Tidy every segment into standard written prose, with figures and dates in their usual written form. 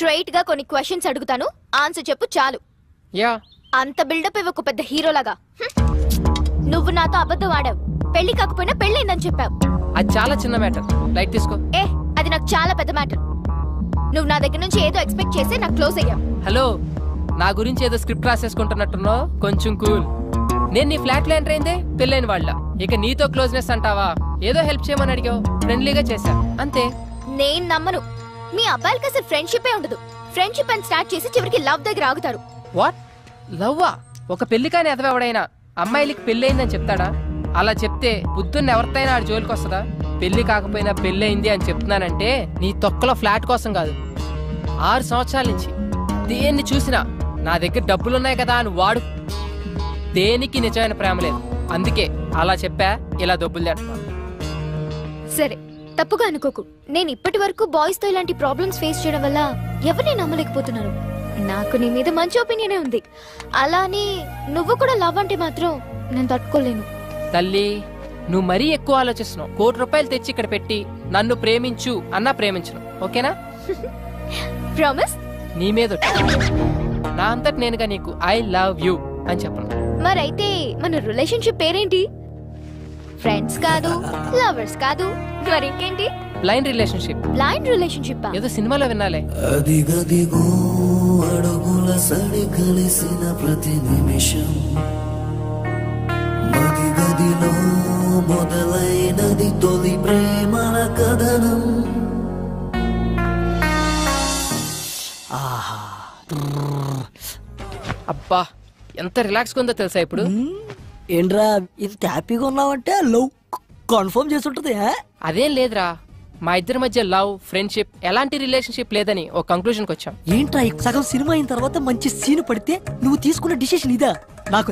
Straight గా కొన్ని questions అడుగుతాను, ఆన్సర్ చెప్పు చాలు. యా. అంత బిల్డప్ ఇవ్వకు పెద్ద హీరోలాగా. నువ్వు నాతో అబద్ధం ఆడావు, పెళ్లి కాకపోయినా పెళ్ళైందని చెప్పావు. అది చాలా చిన్న మ్యాటర్, లైట్ తీసుకో. అది నాకు చాలా పెద్ద మ్యాటర్. నువ్వు నా దగ్గర నుంచి ఏదో ఎక్స్పెక్ట్ చేసి నాకు క్లోజ్ అయ్యావు. హలో, నా గురించి ఏదో స్క్రిప్ట్ రాసేసుకుంటున్నట్టున్నావు, కొంచెం కూల్. నేను నీ ఫ్లాట్ లో ఎంటర్ అయిందే పెళ్ళైన వాళ్ళ, ఇక నీతో క్లోజ్నెస్ అంటావా? ఏదో హెల్ప్ చేయమని అడిగావు, ఫ్రెండ్లీగా చేశా అంతే. నేను నమ్మను. మీ అబ్బాయిలకి అసలు ఫ్రెండ్షిప్ ఉండదు. ఫ్రెండ్షిప్ అని స్టార్ట్ చేసి చివరికి లవ్ దగ్గర ఆగుతారు. వాట్? లవ్వా? ఒక పెళ్లి కాని ఎదవెవడైనా అమ్మాయిలకి పెళ్ళయిందని చెప్తాడా? అలా చెప్తే బుద్ధున్న ఎవరితైనా ఆడి జోలికి వస్తుందా? పెళ్లి కాకపోయినా పెళ్ళయింది అని చెప్తున్నానంటే నీ తొక్కలో ఫ్లాట్ కోసం కాదు. 6 సంవత్సరాల నుంచి దేన్ని చూసినా నా దగ్గర డబ్బులున్నాయి కదా అని వాడు. దేనికి నిజమైన ప్రేమ లేదు, అందుకే అలా చెప్పా. ఇలా డబ్బులు తెస్తున్నా. సరే, తప్పుగా అనుకోకు. నేను ఇప్పటి వరకు బాయ్స్ తో ఇలాంటి ప్రాబ్లమ్స్ ఫేస్ చేయడం వల్ల ఎవరిని నమ్మలేకపోతున్నాను. నాకు నీ మీద మంచి ఒపీనియనే ఉంది. అలానే నువ్వు కూడా లవ్ అంటే మాత్రం నేను తట్టుకోలేను. తల్లి, నువ్వు మరీ ఎక్కువ ఆలోచిస్తున్నావు. 1 కోటి రూపాయలు తెచ్చి ఇక్కడ పెట్టి నన్ను ప్రేమించు అన్నా ప్రేమించను, ఓకేనా? ప్రామిస్? నీ మీద నా అంతటి నేనుగా నీకు ఐ లవ్ యూ అని చెప్పను. మరైతే మన రిలేషన్షిప్ పేరేంటి? ఫ్రెండ్స్ కాదు, లవర్స్ కాదు, మరింకేంటి? Blind relationship. బ్లైండ్ రిలేషన్షిప్ ఏదో సినిమాలో వినాలే. అదిగదిగో అడుగుల సడి కలిసిన ప్రతి నిమిషం, మదిగదిలో మొదలైనది తొలి ప్రేమల కథనం. ఆహా, అబ్బా ఎంత రిలాక్స్ గా ఉందో తెలుసా ఇప్పుడు. ఏంట్రా ఇంత హ్యాపీగా ఉన్నావంటే లవ్ కన్ఫర్మ్ చేస్తుంటది. అదేం లేదురా, మా ఇద్దరి మధ్య లవ్, ఫ్రెండ్షిప్, ఎలాంటి రిలేషన్షిప్ లేదని ఒక కంక్లూజన్ కి వచ్చాం. ఏంట్రా సగం సినిమా అయిన తర్వాత మంచి సీన్ పడితే నువ్వు తీసుకున్న డిసిషన్ ఇదా? నాకు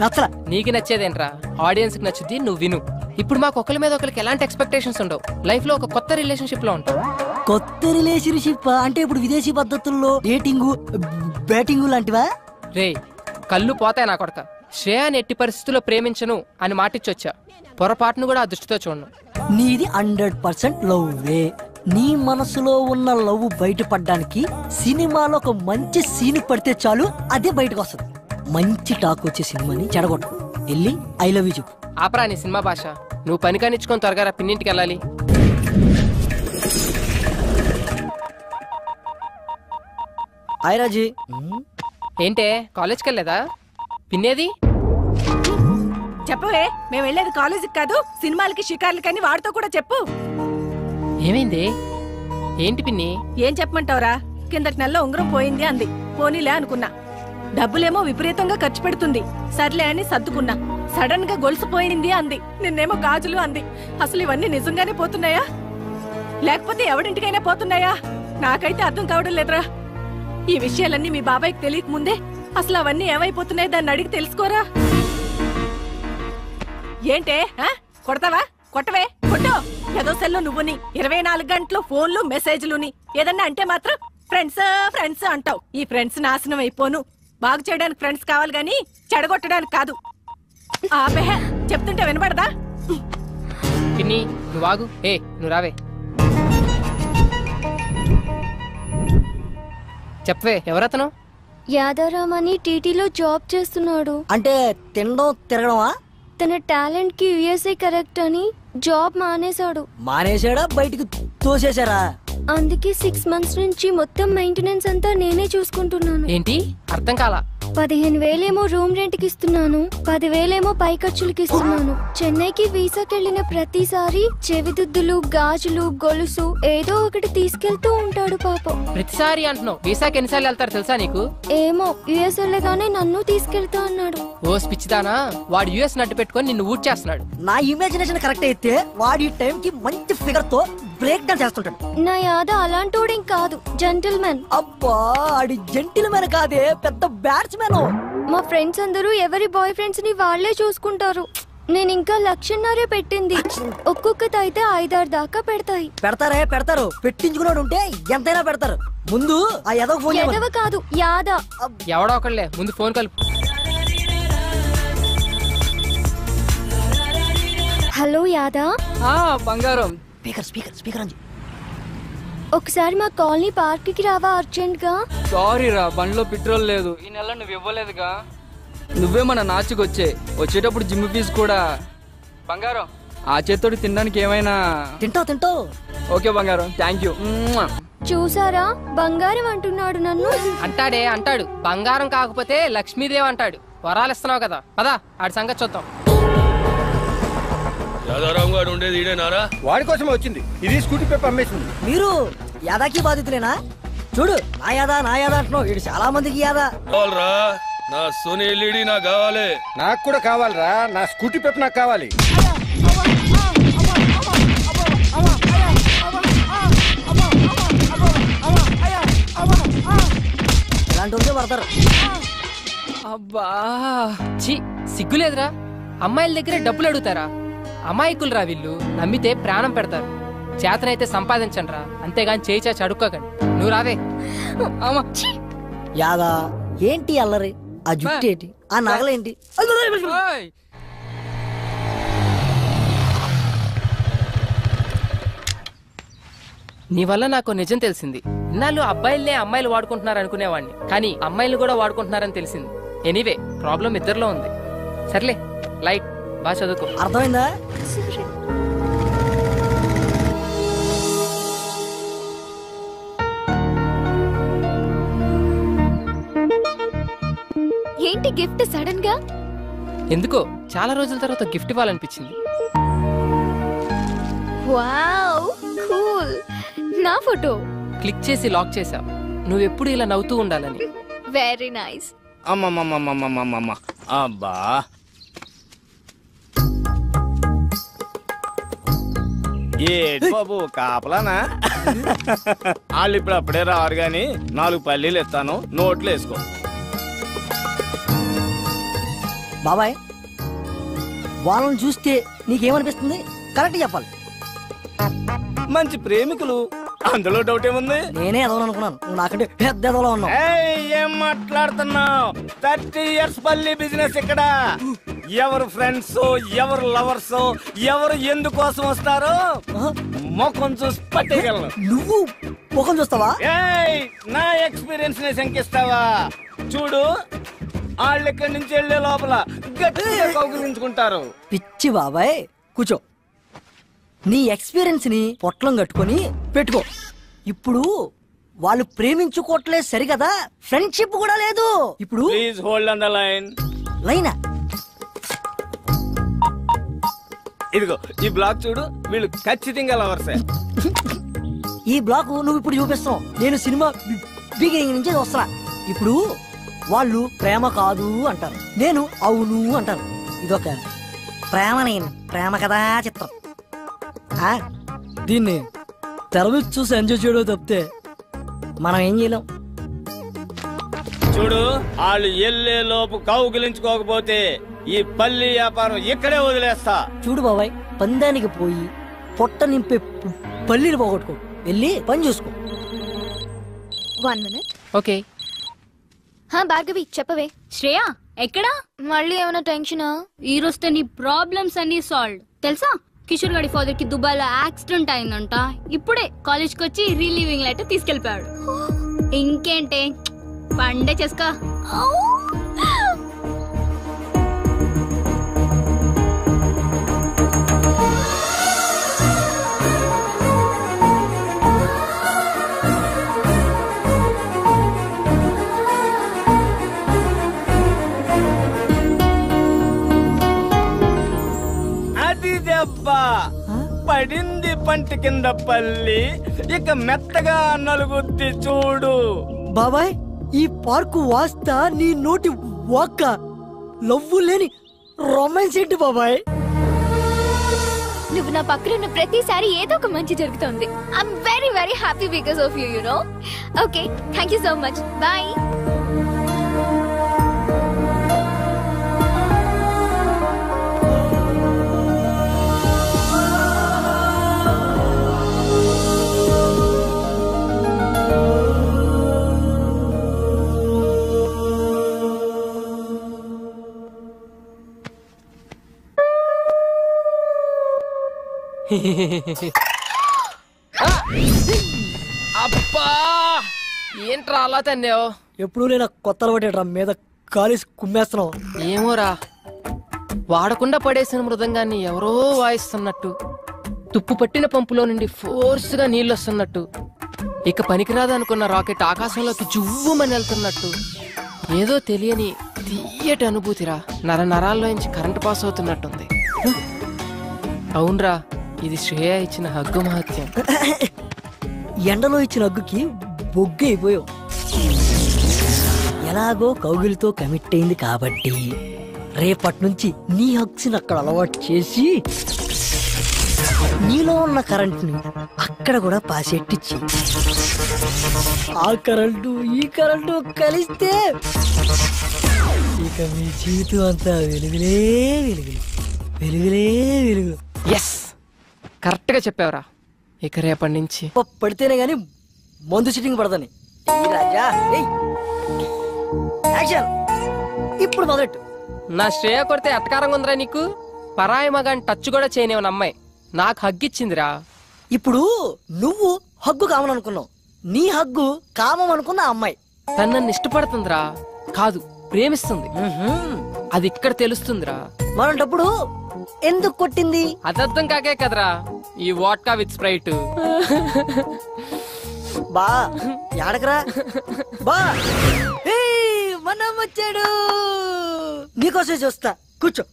నచ్చలా. నీకు నచ్చేదేంట్రా, ఆడియన్స్ కి నచ్చుద్ది, నువ్వు విను. ఇప్పుడు మాకు ఒకరి మీద ఒకరికి ఎలాంటి ఎక్స్పెక్టేషన్స్ ఉండవు. లైఫ్ లో ఒక కొత్త రిలేషన్షిప్ లో ఉంటాం. కొత్త రిలేషన్షిప్ అంటే ఇప్పుడు విదేశీ పద్ధతుల్లో డేటింగ్, బ్యాటింగ్ లాంటివా? రే, కళ్ళు పోతాయి నా కొడక. శ్రేయాని ఎట్టి పరిస్థితుల్లో ప్రేమించను అని మాటిచ్చొచ్చా. పొరపాటును కూడా ఆ దృష్టితో చూడను. నీది 100% లవ్వే. నీ మనసులో ఉన్న లవ్ బయటపడడానికి సినిమాలో ఒక మంచి సీన్ పడితే చాలు, అదే బయటకు వస్తుంది. మంచి టాక్ వచ్చే సినిమాని చెడగొట్టు. వెళ్ళి ఐ లవ్ యూ చెప్పు. ఆపరా నీ సినిమా భాష. నువ్వు పని కానిచ్చుకొని త్వరగా పిన్నింటికి వెళ్ళాలి. హాయ్ రాజీ. ఏంటే కాలేజ్కి వెళ్ళలేదా? పిన్నేది? చెప్పవే, మేము వెళ్ళేది కాలేజీకి కాదు, సినిమాలకి, షికార్లకని. వాడితో కూడా చెప్పు. ఏమైంది? ఏంటి పిన్ని? ఏం చెప్పమంటావురా? కిందటి నెలలో ఉంగరం పోయింది అంది. పోనీలే అనుకున్నా. డబ్బులేమో విపరీతంగా ఖర్చు పెడుతుంది. సర్లే అని సర్దుకున్నా. సడన్ గా గొలుసు పోయింది అంది. నిన్నేమో గాజులు అంది. అసలు ఇవన్నీ నిజంగానే పోతున్నాయా, లేకపోతే ఎవడింటికైనా పోతున్నాయా? నాకైతే అర్థం కావడం లేదురా. ఈ విషయాలన్నీ మీ బాబాయ్కి తెలియక ముందే అసలు అవన్నీ ఏమైపోతున్నాయి, దాన్ని అడిగి తెలుసుకోరా. ఏంటే కొడతావా? కొట్టవే, కొట్టు. ఏదో సెల్లో నువ్వుని 24 గంటలు ఫోన్లు, మెసేజ్లుని. ఏదన్నా అంటే మాత్రం ఫ్రెండ్స్ ఫ్రెండ్స్ అంటావు. ఈ ఫ్రెండ్స్ నాశనం అయిపోను. బాగు చేయడానికి ఫ్రెండ్స్ కావాలి గాని చెడగొట్టడానికి కాదు. ఆపే, చెప్తుంటే వినపడదా? పిన్ని నువ్వు ఆగు. నువ్వు రావే. చెప్పవే, ఎవరతను? యాదారాం అని టీటీలో జాబ్ చేస్తున్నాడు. అంటే తినడం తిరగడమా? తన టాలెంట్ కి యుఎస్ఏ కరెక్ట్ అని జాబ్ మానేశాడు. మానేశాడా? బయటికి తోసేశారా? అందుకే 6 months నుంచి మొత్తం మెయింటెనెన్స్ అంతా నేనే చూసుకుంటున్నాను. ఏంటి? అర్థం కాలా. 15,000 రూమ్ రెంట్ కి ఇస్తున్నాను, 10,000 పై ఖర్చులకి ఇస్తున్నాను. చెన్నైకి వీసాకి వెళ్ళిన ప్రతిసారి చెవిదుద్దులు, గాజులు, గొలుసు ఏదో ఒకటి తీసుకెళ్తూ ఉంటాడు పాపం. ప్రతిసారి అంటున్నావు. వీసాకి ఎన్నిసార్లు వెళ్తారు తెలుసా నీకు? ఏమో, యుఎస్ వెళ్ళగానే నన్ను తీసుకెళ్తా అన్నాడు. ఓ పిచ్చిదానా, వాడు యుఎస్ నట్టు పెట్టుకొని నిన్ను ఊడ్ చేస్తున్నాడు. నా ఇమాజినేషన్ కరెక్ట్ అయితే వాడి టైం కి మంచి ఫిగర్ తో బ్రేక్ డౌన్ చేస్తుంటాడు. నా యాద అలాంటోడేం కాదు, జెంటిల్మెన్. అబ్బా, ఆడి జెంటిల్మెన్ కాదే, పెద్ద బ్యాట్స్మెన్. మా ఫ్రెండ్స్ అందరూ ఎవరి బాయ్ ఫ్రెండ్స్ ని వాళ్లే చూసుకుంటారు. నేను ఇంకా 1,00,000 పెట్టింది. ఒక్కొక్కటి అయితే 5-6 దాకా పెడతాయి. పెడతారు. పెట్టించుకున్నాడు ఉంటే ఎంతైనా పెడతారు. ముందు ఆ ఎదవ ఫోన్. ఎదవ కాదు, యాద. ఎవడో ఒకళ్ళే, ముందు ఫోన్ కలుపు. హలో యాదా. బంగారం. స్పీకర్ అంది. ఒకసారి మా కాలనీ పార్క్ కి రావా అర్జెంట్ గా? సారీ రా, బండిలో పెట్రోల్ లేదు. ఈ నెల నువ్వు ఇవ్వలేదుగా. నువ్వే మన నాచుకొచ్చే వచ్చేటప్పుడు జిమ్ ఫీజు కూడా. బంగారం, ఆ చేత్తోటి తినడానికి ఏమైనా తింటావు. ఓకే బంగారం, థ్యాంక్ యూ. చూసారా, బంగారం అంటున్నాడు నన్ను. అంటాడు. బంగారం కాకపోతే లక్ష్మీదేవి అంటాడు. వరాలు ఇస్తున్నావు కదా, పదా ఆడి సంగతి చూద్దాం. యాదారాం గారు ఉండేది ఈడేనారా? వాడి కోసమే వచ్చింది. ఇది స్కూటీ పేపర్ అమ్మేసింది. మీరు యాదాకి బాధితులేనా? చూడు, నా యాదా అంటున్నావు. ఇది చాలా మందికి యాదా. కావాలరా నా సోనీ ఎల్ఈడి నాకు కావాలి. నాకు కూడా కావాలరా, నా స్కూటీ పేపర్ నాకు కావాలి. ఇలాంటి వాళ్ళే పడతారు. అబ్బా, ఛీ, సిగ్గులేదురా? అమ్మాయిల దగ్గరే డబ్బులు అడుగుతారా? అమాయకులు రా వీళ్ళు. నమ్మితే ప్రాణం పెడతారు. చేతనైతే సంపాదించండి రా, అంతేగాని చేయి చాచి అడుక్కోకండి. నువ్వు రావే. యాదా ఏంటి అల్లరి? ఆ జుట్టు ఏంటి? ఆ నగలేంటి? నీ వల్ల నాకు నిజం తెలిసింది. ఇన్నాళ్ళు అబ్బాయిలనే అమ్మాయిలు వాడుకుంటున్నారు అనుకునేవాడిని, కానీ అమ్మాయిలు కూడా వాడుకుంటున్నారని తెలిసింది. ఎనీవే, ప్రాబ్లం ఇద్దరిలో ఉంది. సర్లే, లైట్ బాగా చదువుకో. అర్థమైందా? ఏంటి గిఫ్ట్ సడన్ గా? ఎందుకో చాలా రోజుల తర్వాత గిఫ్ట్ ఇవ్వాలనిపించింది. Wow, cool. నా ఫోటో క్లిక్ చేసి లాక్ చేసావు. నువ్వెప్పుడు ఇలా నవ్వుతూ ఉండాలని. Very nice. అమ్మమ్మమ్మమ్మమ్మమ్మమ్మ, అబ్బా ఏ బాబు కాపలానా? వాళ్ళు ఇప్పుడు అప్పుడే రారు గాని 4 పల్లీలు ఇస్తాను, నోట్లు వేసుకో. బాబాయ్, వాళ్ళని చూస్తే నీకేమనిపిస్తుంది? కరెక్ట్ చెప్పాలి. మంచి ప్రేమికులు, అందులో డౌట్ ఏముంది? నేనే ఎదవను అనుకున్నాను, నువ్వు నాకంటే పెద్ద ఎదవలో ఉన్నావు. ఏం మాట్లాడుతున్నావు? 30 years పల్లి బిజినెస్ ఇక్కడ. ఎవరు ఫ్రెండ్స్, ఎవరు లవర్స్, ఎవరు ఎందుకోసం వస్తారో ముఖం చూసి పట్టేయగలను. నువ్వు ముఖం చూస్తావా? నా ఎక్స్పీరియన్స్ ని శంకిస్తావా? చూడు, వాళ్ళు ఇక్కడి నుంచి వెళ్లే లోపల గట్టిగా కౌగిలించుకుంటారు. పిచ్చి బాబాయ్, కూర్చో. నీ ఎక్స్పీరియన్స్ ని పొట్లం కట్టుకొని పెట్టుకో. ఇప్పుడు వాళ్ళు ప్రేమించుకోవట్లేదు సరిగదా, ఫ్రెండ్షిప్ కూడా లేదు. ఇప్పుడు please hold on the line. లైనా? ఇదిగో ఈ బ్లాక్ చూడు, వీళ్ళు ఖచ్చితంగా లవర్సే. ఈ బ్లాక్ నువ్వు ఇప్పుడు చూపిస్తావు, నేను సినిమా బిగినింగ్ నుంచి వస్తున్నా. ఇప్పుడు వాళ్ళు ప్రేమ కాదు అంటారు, నేను అవును అంటాను. ఇదొక ప్రేమ కథా చిత్రం. దీన్ని తెర మీద చూసి ఎంజాయ్ చేయడం తప్పితే మనం ఏం చేయలేం. చూడు, వాళ్ళు ఎల్లే లోపు కౌగిలించుకోకపోతే ఈ పల్లి వ్యాపారం ఇక్కడే వదిలేస్తా. చూడు బాబాయ్, పందానికి పోయి పొట్ట నింపే పల్లీలు పోగొట్టుకో, వెళ్ళి పని చూసుకో. 1 minute. ఓకే. భార్గవి, చెప్పవే. శ్రేయ ఎక్కడా? మళ్ళీ ఏమైనా టెన్షనా? ఈ రోజుతో నీ ప్రాబ్లమ్స్ అన్ని సాల్వ్. తెలుసా, కిషోర్ గారి ఫాదర్ కి దుబాయ్ లో యాక్సిడెంట్ అయిందంట. ఇప్పుడే కాలేజ్ కి వచ్చి రిలీవింగ్ లెటర్ తీసుకెళ్లిపోయాడు. ఇంకేంటే, పండే చేసుకో. పడింది పంటి కింద పల్లి, ఇక మెత్తగా నలుగుద్ది చూడు. బాబాయ్, ఈ పార్కు వాస్తా నీ నోటి వాక్క లవ్వు లేని రొమాన్స్ ఏంటి బాబాయ్? నువ్వు నా పక్కన ఉన్న ప్రతిసారి ఏదో ఒక మంచి జరుగుతుంది. I'm very very happy because of you, you know. Okay, thank you so much. Bye. ఏంట్రా అలా తన్నావు? ఎప్పుడు నేను కొత్త అలవాటు మీద కాలేసి కుమ్మేస్తున్నావు. ఏమోరా, వాడకుండా పడేసిన మృదంగాన్ని ఎవరో వాయిస్తున్నట్టు, తుప్పు పట్టిన పంపులో నుండి ఫోర్స్ గా నీళ్ళు వస్తున్నట్టు, ఇక పనికిరాదనుకున్న రాకెట్ ఆకాశంలోకి జువ్వుమని వెళ్తున్నట్టు, ఏదో తెలియని తీయటి అనుభూతిరా. నరాల్లోంచి కరెంటు పాస్ అవుతున్నట్టుంది. అవునరా, ఇది శ్రేయ ఇచ్చిన హగ్గు మహత్యం. ఎండలో ఇచ్చిన హగ్గుకి బొగ్గు అయిపోయావు. ఎలాగో కౌగిలితో కమిట్ అయింది కాబట్టి రేపటి నుంచి నీ హగ్స్ని అక్కడ అలవాటు చేసి నీలో ఉన్న కరెంట్ని అక్కడ కూడా పాసెట్టిచ్చి ఆ కరెంటు ఈ కరెంటు కలిస్తే ఇక మీ జీవితం అంతా వెలుగులే వెలుగులు, వెలుగులే వెలుగులు. ఎస్, కరెక్ట్ గా చెప్పావురా. ఇక రేపటి నుంచి పడితేనే గాని మందు సిట్టింగ్ పడదని. రాజా యాక్షన్, ఇప్పుడు మొదలెట్టు. నా శ్రేయ కొడితే ఎట్టకారంగా ఉందిరా నీకు? పరాయి మగాని టచ్ కూడా చేయనివన్న అమ్మాయి నాకు హగ్గిచ్చిందిరా. ఇప్పుడు నువ్వు హగ్గు కామననుకున్నావు, నీ హగ్గు కామం అనుకున్న అమ్మాయి తను నన్ను ఇష్టపడుతుందిరా, కాదు ప్రేమిస్తుంది. అది ఇక్కడ తెలుస్తుందిరా. మరంటప్పుడు ఎందుకు కొట్టింది? అదర్థం కాకే కదరా ఈ వాట్కా విత్ స్ప్రైట్. బా యాడకరా బా, మనం వచ్చాడు, నీకోసం చూస్తా, కూర్చో.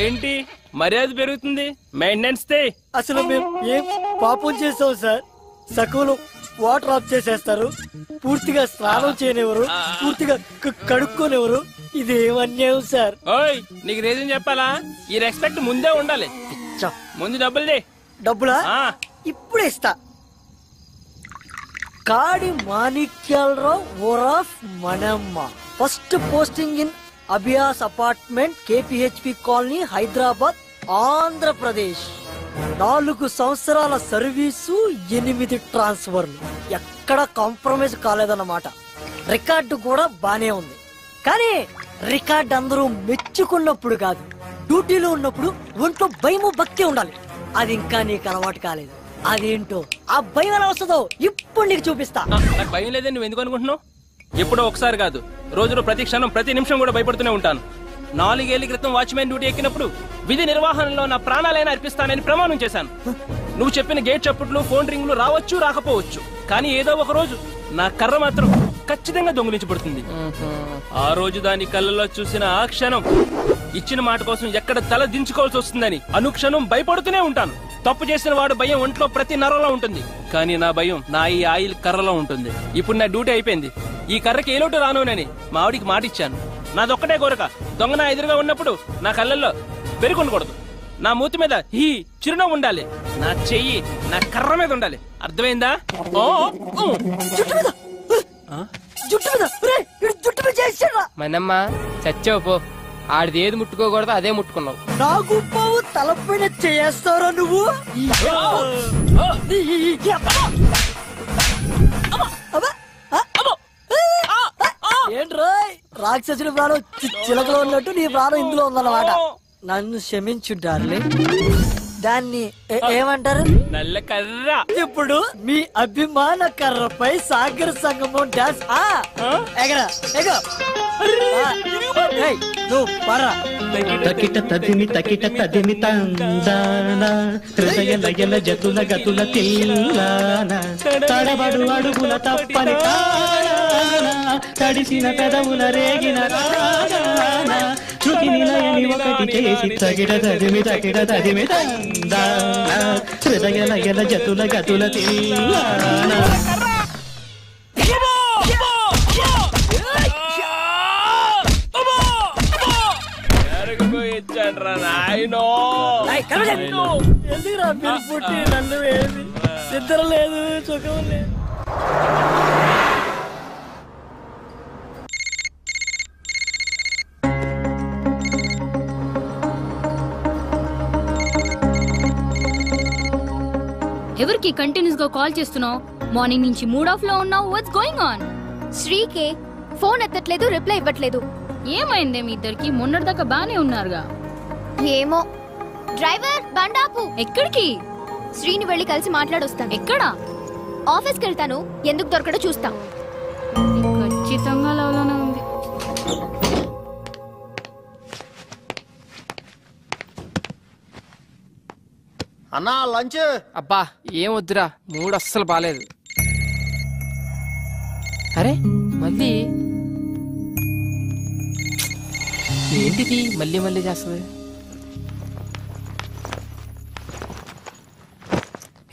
ఏంటి మర్యాద పెరుగుతుంది? మెయింటెనెన్స్ అసలు మేము ఏం పాపం చేసాం సార్? సకులు వాటర్ ఆఫ్ చేసేస్తారు, పూర్తిగా స్నానం చేయనివ్వరు, పూర్తిగా కడుక్కోనివ్వరు. ఇదేం అన్యాయం సార్? ఓయ్, నీకు రీజన్ చెప్పాలా? ఈ రెస్పెక్ట్ ముందే ఉండాలి. ముందు డబ్బులు డబ్బులా? ఇప్పుడే ఇస్తా. కాడి మాణిక్యాలరావు ఓరాఫ్ మనమ్మ, ఫస్ట్ పోస్టింగ్ ఇన్ అభియాస్ apartment, KPHP colony, Hyderabad, Andhra Pradesh. 4 సంవత్సరాల సర్వీసు, 8 ట్రాన్స్ఫర్లు. ఎక్కడ కాంప్రమైజ్ కాలేదన్నమాట. రికార్డు కూడా బానే ఉంది, కానీ రికార్డు అందరూ మెచ్చుకున్నప్పుడు కాదు, డ్యూటీలో ఉన్నప్పుడు ఒంట్లో భయము భక్తి ఉండాలి. అది ఇంకా నీకు అలవాటు కాలేదు. అదేంటో ఆ భయం ఎలా వస్తుందో ఇప్పుడు నీకు చూపిస్తా. నాకు భయం లేదని నువ్వు ఎందుకు అనుకుంటున్నావు? ఎప్పుడో ఒకసారి కాదు, రోజులో ప్రతి క్షణం ప్రతి నిమిషం కూడా భయపడుతూనే ఉంటాను. 4 ఏళ్ల క్రితం వాచ్మెన్ డ్యూటీ ఎక్కినప్పుడు విధి నిర్వహణలో నా ప్రాణాలైనా అర్పిస్తానని ప్రమాణం చేశాను. నువ్వు చెప్పిన గేట్ చప్పుట్లు, ఫోన్ రింగులు రావచ్చు రాకపోవచ్చు, కానీ ఏదో ఒక రోజు నా కర్ర మాత్రం ఖచ్చితంగా దొంగిలించబడుతుంది. ఆ రోజు దాని కళ్ళలో చూసిన ఆ క్షణం ఇచ్చిన మాట కోసం ఎక్కడ తల దించుకోవాల్సి వస్తుందని అనుక్షణం భయపడుతూనే ఉంటాను. తప్పు చేసిన వాడు భయం ఒంట్లో ప్రతి నరంలో ఉంటుంది, కానీ నా భయం నా ఈ ఆయిల్ కర్రలో ఉంటుంది. ఇప్పుడు నా డ్యూటీ అయిపోయింది, ఈ కర్రకి ఏ లోటు రానునని మా ఆవిడికి మాటిచ్చాను. నాదొక్కటే కోరిక, దొంగ నా ఎదురుగా ఉన్నప్పుడు నా కళ్ళల్లో బెరుకుండకూడదు, నా మూతి మీద ఈ చిరునవ్వు ఉండాలి, నా చెయ్యి నా కర్ర మీద ఉండాలి. అర్థమైందా? మనమ్మ చచ్చావు పో, ఆడిది ఏది ముట్టుకోకూడదు అదే ముట్టుకున్నావు. నాకు పావు తలపైన చేస్తారా నువ్వు? ఏంట్రా రాక్షసుడి ప్రాణం చిలకలో ఉన్నట్టు నీ ప్రాణం ఇందులో ఉందన్నమాట. నన్ను క్షమించుంటారులే. దాన్ని ఏమంటారు? నల్ల కర్ర. ఇప్పుడు మీ అభిమాన కర్రపై సాగర సంగమం డాన్స్. ఎగరా ఎగో నువ్వు పరా. తకిట తదిమి తకిట తదిమి తందాన, హృదయ లయల జతుల గతుల తిల్లాన, తడబడు అడుగుల తప్పని తాన, తడిసిన పెదవుల రేగిన తాన, శృతి నిలయని ఒకటి చేసి తగిట తదిమి తకిట తదిమి తందాన, హృదయ లయల జతుల గతుల తిల్లాన. ఎందుకురా మీరు పుట్టి నన్ను ఏమి నిద్ర లేదు, సుఖం లేదు. ఎవరికి కంటిన్యూస్ గా కాల్ చేస్తున్నావు? మార్నింగ్ నుంచి మూడ్ ఆఫ్ లో ఉన్నావు. What's going on? శ్రీకే ఫోన్ ఎత్తట్లేదు, రిప్లై ఇవ్వట్లేదు. ఏమైందే మీ ఇద్దరికి? మొన్నటిదాకా బానే ఉన్నారుగా. ఏమో. డ్రైవర్ బండాపు. ఎక్కడికి? శ్రీని వెళ్ళి కలిసి మాట్లాడొస్తాను. ఎక్కడా? ఆఫీస్కి వెళ్తాను, ఎందుకు దొరకడో చూస్తా. ఖచ్చితంగా లవ్లోనే ఉంది. అన్నా లంచ్. అబ్బా ఏం వద్దురా, మూడు అస్సలు బాలేదు. అరే మళ్ళీ ఏంటిది మళ్ళీ మళ్ళీ చేస్తుంది?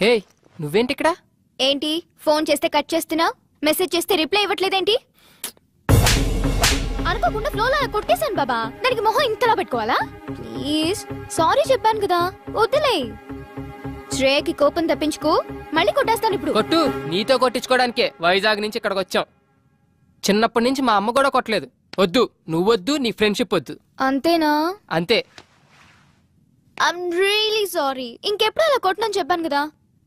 హే నువ్వేంటి ఇక్కడ? ఏంటి ఫోన్ చేస్తే కట్ చేస్తున్నా, మెసేజ్ చేస్తే రిప్లై ఇవ్వట్లేదేంటి? అనుకోకుండా ఫ్లోలో కొట్టేశాను బాబా, దానికి మొహం ఇంతలా పెట్టుకోవాలా? ప్లీజ్ సారీ చెప్పాను కదా, వద్దులే. శ్రేయకి కోపం తప్పించుకో, మళ్ళీ కొట్టేస్తాను ఇప్పుడు. కొట్టు, నీతో కొట్టించుకోవడానికే వైజాగ్ నుంచి ఇక్కడికి వచ్చాం. చిన్నప్పటి నుంచి మా అమ్మ కూడా కొట్టలేదు. వద్దు, నువ్వొద్దు, నీ ఫ్రెండ్షిప్ వద్దు. అంతేనా? అంతే. I'm really sorry. ఇంకెప్పుడు అలా కొట్టనని చెప్పాను కదా.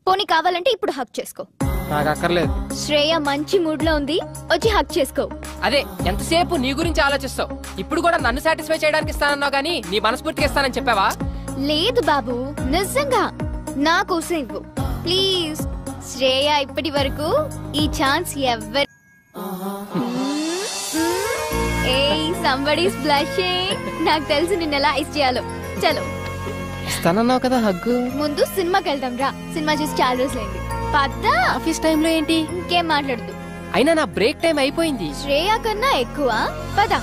పోనీ కావాలంటే ఇప్పుడు హక్ చేసుకో. నాకు అక్కర్లేదు. శ్రేయ మంచి మూడ్ లో ఉంది, వచ్చి హక్ చేసుకో. అదే ఎంతసేపు నీ గురించి ఆలోచిస్తావు. ఇప్పుడు కూడా నన్ను సాటిస్ఫై చేయడానికి ఇస్తానన్నావు కానీ నీ మనస్ఫూర్తిగా ఇస్తానని చెప్పావా? లేదు బాబు, నిజంగా నా కోసం ఇవ్వు ప్లీజ్. శ్రేయ ఇప్పటి వరకు ఈ ఛాన్స్ ఎవ్వరు. somebody's blushing. నాకు తెలుసు నిన్న ఎలా ఐస్ చేయాలో. చలో ఇస్తానన్నావు కదా హగ్గు. ముందు సినిమాకి వెళ్దాం రా, సినిమా చూసి చాలా రోజులైంది. పద్దా. ఆఫీస్ టైంలో ఏంటి? ఇంకేం మాట్లాడుతూ. అయినా నా బ్రేక్ టైం అయిపోయింది. శ్రేయ కన్నా ఎక్కువ పద.